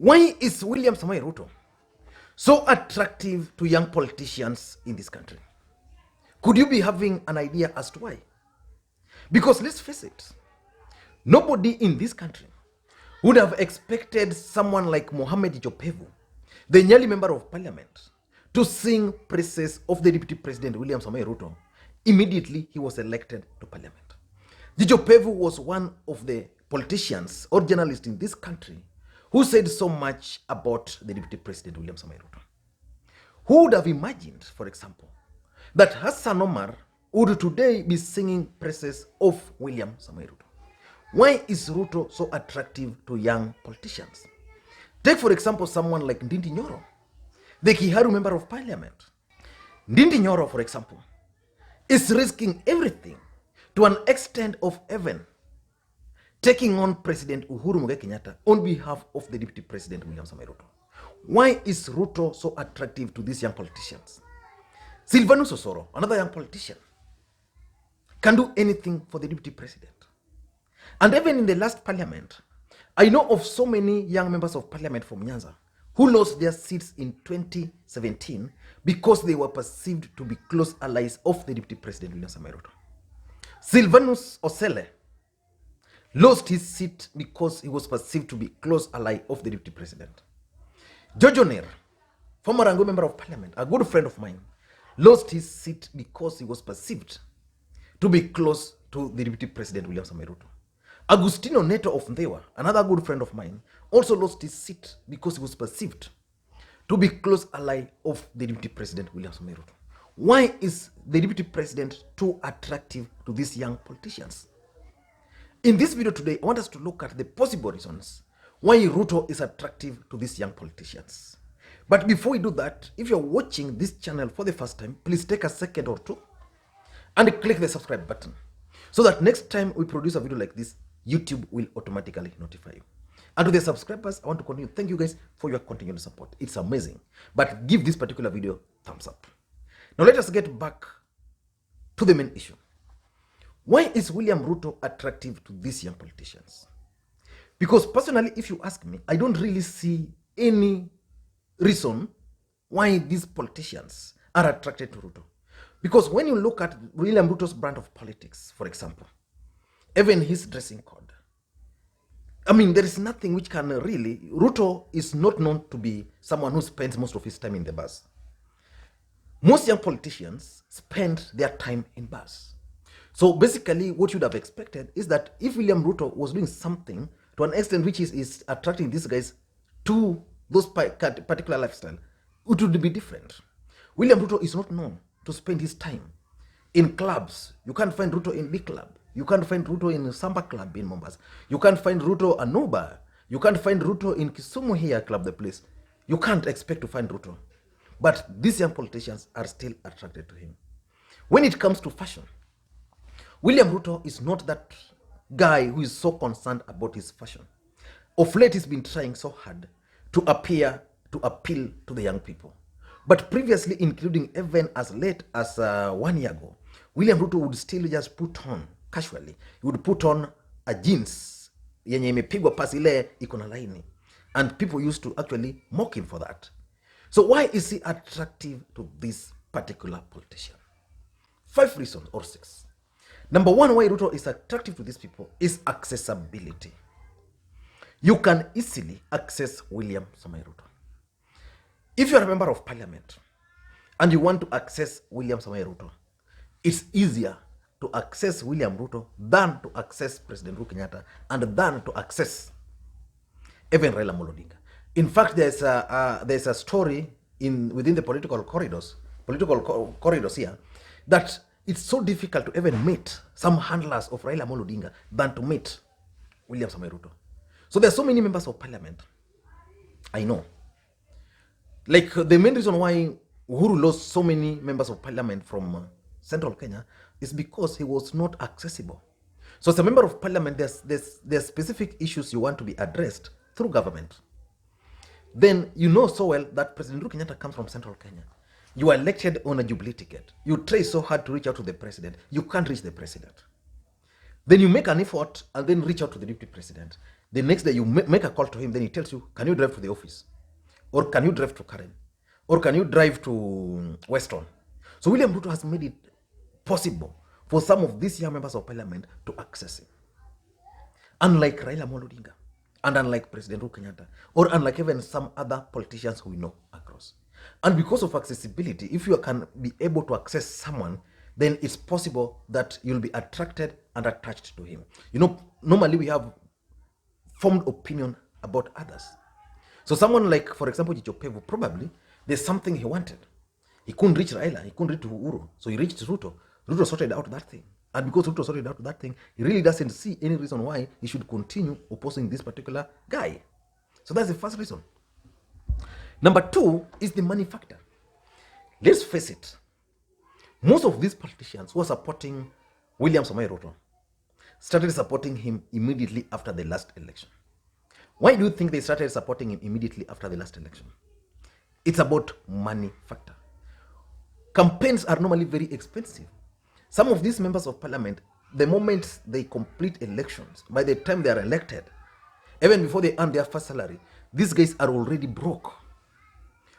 Why is William Samoei Ruto so attractive to young politicians in this country? Could you be having an idea as to why? Because let's face it, nobody in this country would have expected someone like Mohamed Jopevu, the Nyali member of parliament, to sing praises of the deputy president William Samoei Ruto immediately he was elected to parliament. Jopevu was one of the politicians or journalists in this country who said so much about the deputy president William Samoei Ruto. Who would have imagined, for example, that Hassan Omar would today be singing praises of William Samoei Ruto? Why is Ruto so attractive to young politicians? Take, for example, someone like Ndindi Nyoro, the Kiharu member of parliament. Ndindi Nyoro, for example, is risking everything to an extent of even taking on President Uhuru Kenyatta on behalf of the Deputy President William Samoei Ruto. Why is Ruto so attractive to these young politicians? Silvanus Osoro, another young politician, can do anything for the Deputy President. And even in the last parliament, I know of so many young members of parliament from Nyanza who lost their seats in 2017 because they were perceived to be close allies of the Deputy President William Samoei Ruto. Silvanus Osele lost his seat because he was perceived to be close ally of the Deputy President. Jojo Ner, former Rango member of parliament, a good friend of mine, lost his seat because he was perceived to be close to the Deputy President William Samoei Ruto. Agustino Neto of Ndewa, another good friend of mine, also lost his seat because he was perceived to be close ally of the Deputy President William Samoei Ruto. Why is the Deputy President too attractive to these young politicians? In this video today, I want us to look at the possible reasons why Ruto is attractive to these young politicians. But before we do that, if you're watching this channel for the first time, please take a second or two and click the subscribe button so that next time we produce a video like this, YouTube will automatically notify you. And to the subscribers, I want to continue. Thank you guys for your continued support. It's amazing. But give this particular video thumbs up. Now let us get back to the main issue. Why is William Ruto attractive to these young politicians? Because personally, if you ask me, I don't really see any reason why these politicians are attracted to Ruto. Because when you look at William Ruto's brand of politics, for example, even his dressing code, I mean, there is nothing which can really, Ruto is not known to be someone who spends most of his time in the bus. Most young politicians spend their time in bus. So basically, what you'd have expected is that if William Ruto was doing something to an extent which is attracting these guys to those particular lifestyle, it would be different. William Ruto is not known to spend his time in clubs. You can't find Ruto in big club. You can't find Ruto in Samba Club in Mombasa. You can't find Ruto at Noba. You can't find Ruto in Kisumu here club, the place. You can't expect to find Ruto. But these young politicians are still attracted to him. When it comes to fashion, William Ruto is not that guy who is so concerned about his fashion. Of late, he's been trying so hard to appeal to the young people. But previously, including even as late as 1 year ago, William Ruto would still just put on, casually, he would put on a jeans yenye imepigwa pasi ile iko na laini. And people used to actually mock him for that. So why is he attractive to this particular politician? 5 reasons or 6. Number 1, why Ruto is attractive to these people is accessibility. You can easily access William Samoei Ruto. If you're a member of parliament and you want to access William Samoei Ruto, it's easier to access William Ruto than to access President Uhuru Kenyatta and than to access even Raila Odinga. In fact, there's a story within the political corridors here, that it's so difficult to even meet some handlers of Raila Odinga than to meet William Samoei Ruto. So there's so many members of parliament, I know. Like the main reason why Uhuru lost so many members of parliament from central Kenya is because he was not accessible. So as a member of parliament, there's specific issues you want to be addressed through government. Then you know so well that President Uhuru Kenyatta comes from central Kenya. You are elected on a Jubilee ticket. You try so hard to reach out to the president. You can't reach the president. Then you make an effort and then reach out to the deputy president. The next day you make a call to him, then he tells you, can you drive to the office? Or can you drive to Karen? Or can you drive to Weston? So William Ruto has made it possible for some of these young members of parliament to access him. Unlike Raila Odinga, and unlike President Uhuru Kenyatta, or unlike even some other politicians who we know across. And because of accessibility, if you can be able to access someone, then it's possible that you'll be attracted and attached to him. You know, normally we have formed opinion about others. So someone like, for example, Jichopevu, probably there's something he wanted. He couldn't reach Raila, he couldn't reach Uhuru, so he reached Ruto. Ruto sorted out that thing. And because Ruto sorted out that thing, he really doesn't see any reason why he should continue opposing this particular guy. So that's the first reason. Number two is the money factor. Let's face it. Most of these politicians who are supporting William Samoei Ruto started supporting him immediately after the last election. Why do you think they started supporting him immediately after the last election? It's about money factor. Campaigns are normally very expensive. Some of these members of parliament, the moment they complete elections, by the time they are elected, even before they earn their first salary, these guys are already broke.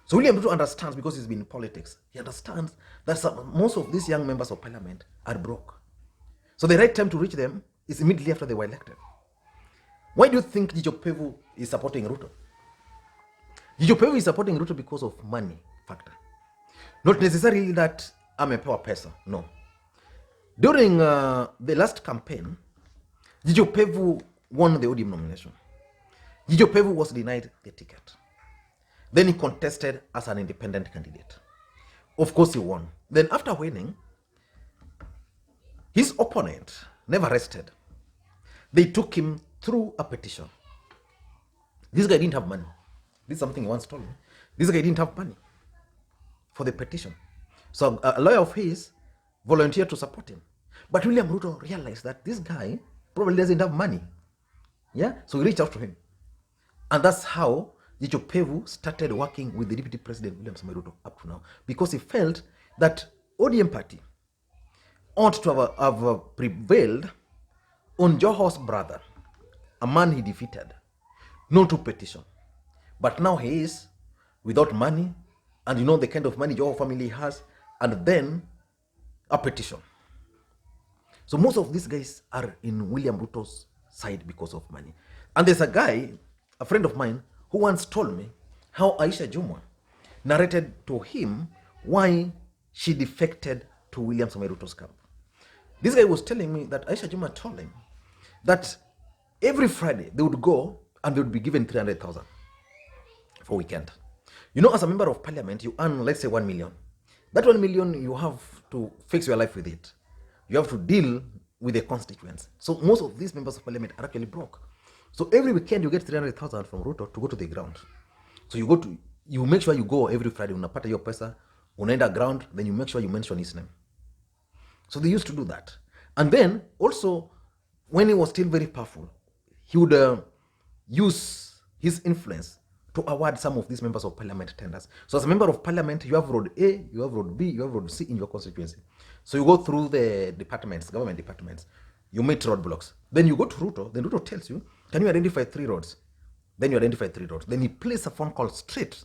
So William Ruto understands, because he's been in politics, he understands that most of these young members of parliament are broke. So the right time to reach them is immediately after they were elected. Why do you think Jichopevu is supporting Ruto? Jichopevu is supporting Ruto because of money factor. Not necessarily that amepewa pesa, no. During the last campaign, Jichopevu won the ODM nomination. Jichopevu was denied the ticket. Then he contested as an independent candidate. Of course, he won. Then after winning, his opponent never rested. They took him through a petition. This guy didn't have money. This is something he once told me. This guy didn't have money for the petition. So a lawyer of his volunteered to support him. But William Ruto realized that this guy probably doesn't have money. Yeah? So he reached out to him. And that's how Jichopevu started working with the Deputy President William Samoei Ruto up to now. Because he felt that ODM party ought to have prevailed on Joho's brother, a man he defeated, not to petition. But now he is without money, and you know the kind of money Joho family has, and then a petition. So most of these guys are in William Ruto's side because of money. And there's a guy, a friend of mine, who once told me how Aisha Jumwa narrated to him why she defected to William Samoei Ruto's camp. This guy was telling me that Aisha Jumwa told him that every Friday they would go and they would be given 300,000 for weekend. You know, as a member of parliament, you earn, let's say, 1 million. That 1 million, you have to fix your life with it. You have to deal with the constituents. So most of these members of parliament are actually broke. So every weekend you get 300,000 from Ruto to go to the ground. So you make sure you go every Friday, unapata your pesa, unaenda ground, then you make sure you mention his name. So they used to do that. And then also, when he was still very powerful, he would use his influence to award some of these members of parliament tenders. So as a member of parliament, you have road A, you have road B, you have road C in your constituency. So you go through the departments, government departments, you meet roadblocks. Then you go to Ruto, then Ruto tells you, can you identify 3 roads? Then you identify 3 roads. Then he places a phone call straight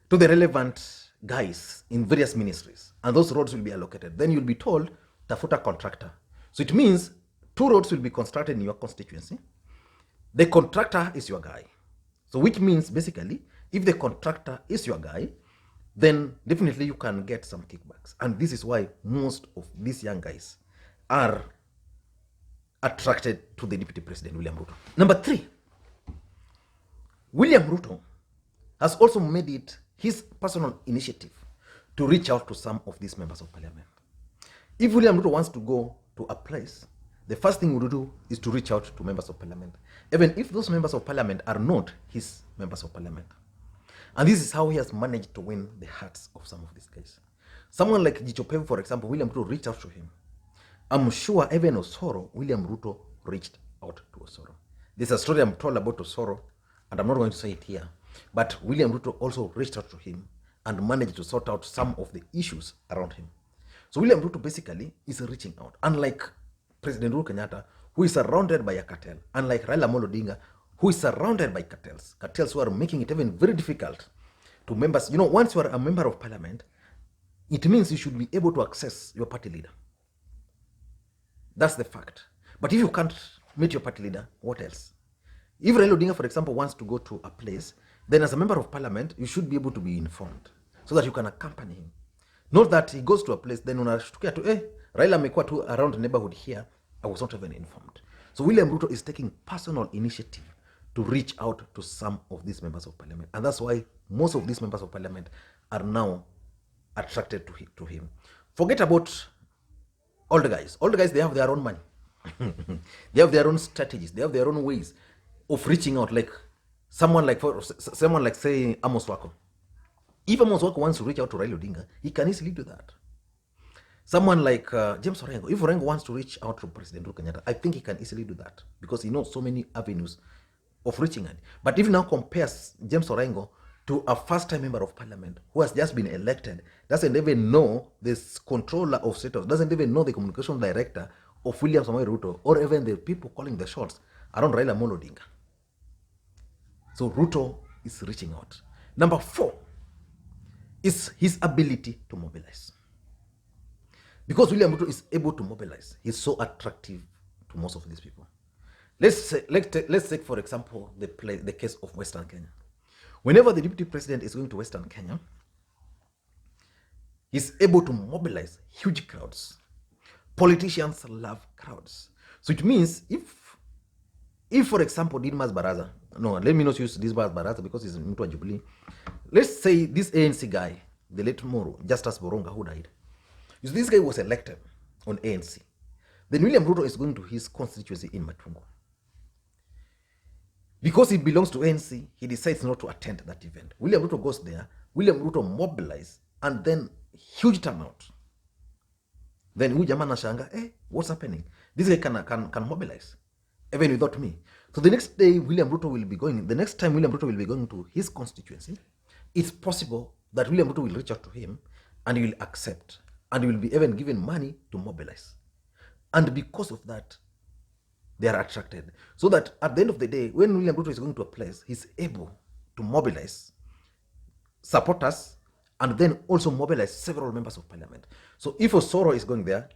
to the relevant guys in various ministries. And those roads will be allocated. Then you'll be told, tafuta contractor. So it means 2 roads will be constructed in your constituency. The contractor is your guy. So which means basically, if the contractor is your guy, then definitely you can get some kickbacks. And this is why most of these young guys are attracted to the Deputy President William Ruto. Number 3, William Ruto has also made it his personal initiative to reach out to some of these members of parliament. If William Ruto wants to go to a place, the first thing he would do is to reach out to members of parliament, even if those members of parliament are not his members of parliament. And this is how he has managed to win the hearts of some of these guys. Someone like Jichopevu, for example, William Ruto reached out to him. I'm sure even Osoro, William Ruto reached out to Osoro. There's a story I'm told about Osoro, and I'm not going to say it here, but William Ruto also reached out to him and managed to sort out some of the issues around him. So William Ruto basically is reaching out, unlike President Uhuru Kenyatta, who is surrounded by a cartel, unlike Raila Odinga, who is surrounded by cartels who are making it even very difficult to members. You know, once you are a member of parliament, it means you should be able to access your party leader. That's the fact. But if you can't meet your party leader, what else? If Raila Odinga, for example, wants to go to a place, then as a member of parliament, you should be able to be informed so that you can accompany him. Not that he goes to a place, then unashtukia tu, Raila amekuwa tu around the neighborhood here, I was not even informed. So William Ruto is taking personal initiative to reach out to some of these members of parliament. And that's why most of these members of parliament are now attracted to him. Forget about all the guys. All the guys, they have their own money. They have their own strategies. They have their own ways of reaching out. Like someone like say Amos Wako. If Amos Wako wants to reach out to Raila Odinga, he can easily do that. Someone like James Orengo, if Orengo wants to reach out to President Uhuru Kenyatta, I think he can easily do that because he knows so many avenues of reaching out. But if now compares James Orengo to a first-time member of parliament who has just been elected, doesn't even know this controller of status, doesn't even know the communication director of William Samoei Ruto, or even the people calling the shots around Raila Odinga. So Ruto is reaching out. Number 4 is his ability to mobilize. Because William Ruto is able to mobilize, he's so attractive to most of these people. Let's take for example the case of Western Kenya. Whenever the deputy president is going to Western Kenya, he's able to mobilize huge crowds. Politicians love crowds. So it means if for example Didmas Baraza, no, let me not use Didmas Baraza because he's into a Jubilee. Let's say this ANC guy, the late Moro, Justus Boronga, who died. So this guy was elected on ANC. Then William Ruto is going to his constituency in Matungo. Because he belongs to ANC, he decides not to attend that event. William Ruto goes there, William Ruto mobilizes, and then huge turnout. Then huyu jamaa anashanga, what's happening? This guy can mobilize, even without me. So the next time William Ruto will be going to his constituency, it's possible that William Ruto will reach out to him and he will accept. And he will be even given money to mobilize. And because of that, they are attracted. So that at the end of the day, when William Ruto is going to a place, he's able to mobilize supporters and then also mobilize several members of parliament. So if Osoro is going there,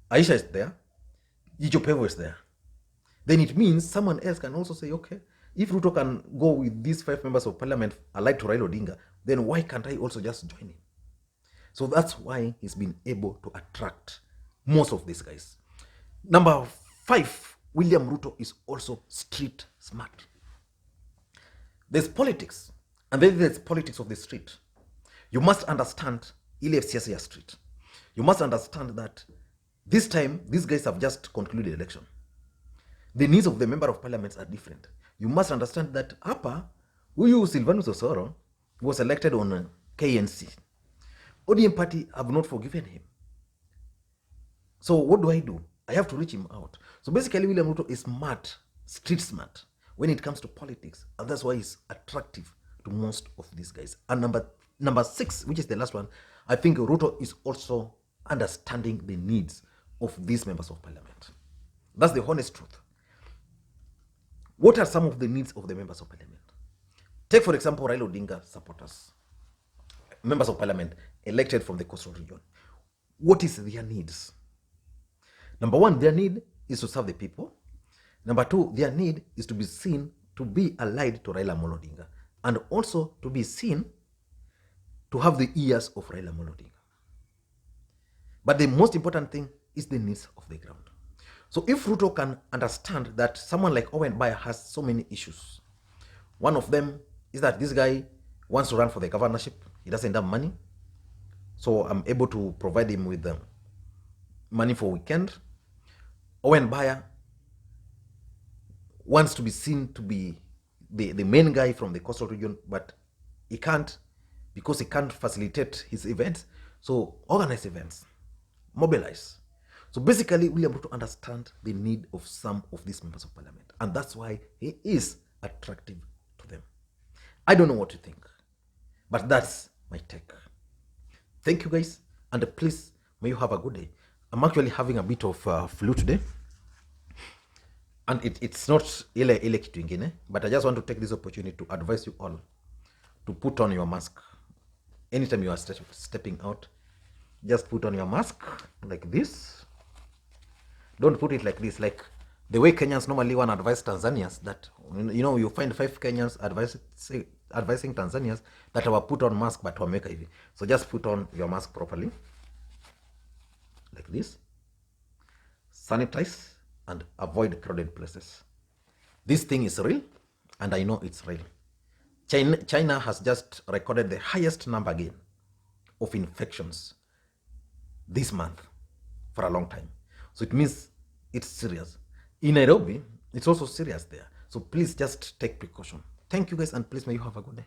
Aisha is there, Ijopevo is there, then it means someone else can also say, okay, if Ruto can go with these 5 members of parliament allied to Raila Odinga, then why can't I also just join him? So that's why he's been able to attract most of these guys. Number 5, William Ruto is also street smart. There's politics, and then there's politics of the street. You must understand ile street. You must understand that this time, these guys have just concluded the election. The needs of the member of parliament are different. You must understand that hapa, huyu Silvanus Osoro was elected on KNC. ODM party have not forgiven him. So what do? I have to reach him out. So basically, William Ruto is smart, street smart, when it comes to politics. And that's why he's attractive to most of these guys. And number 6, which is the last one, I think Ruto is also understanding the needs of these members of parliament. That's the honest truth. What are some of the needs of the members of parliament? Take, for example, Raila Odinga supporters, members of parliament elected from the coastal region. What is their needs? Number 1, their need is to serve the people. Number 2, their need is to be seen to be allied to Raila Odinga, and also to be seen to have the ears of Raila Odinga. But the most important thing is the needs of the ground. So if Ruto can understand that someone like Owen Baya has so many issues, one of them is that this guy wants to run for the governorship. He doesn't have money. So I'm able to provide him with money for weekend. Owen Baya wants to be seen to be the main guy from the coastal region, but he can't because he can't facilitate his events. So organize events, mobilize. So basically, William Ruto understands the need of some of these members of parliament, and that's why he is attractive to them. I don't know what you think, but that's my take. Thank you guys, and please, may you have a good day. I'm actually having a bit of flu today. And it's not ile kitu ingine, but I just want to take this opportunity to advise you all to put on your mask anytime you are stepping out. Just put on your mask like this. Don't put it like this, like the way Kenyans normally want to advise Tanzanians that, you find 5 Kenyans advising Tanzanians that have put on mask but wameka hivi. So just put on your mask properly like this. Sanitize and avoid crowded places. This thing is real, and I know it's real. China has just recorded the highest number again of infections this month for a long time. So it means it's serious. In Nairobi, it's also serious there. So please just take precaution. Thank you guys, and please may you have a good day.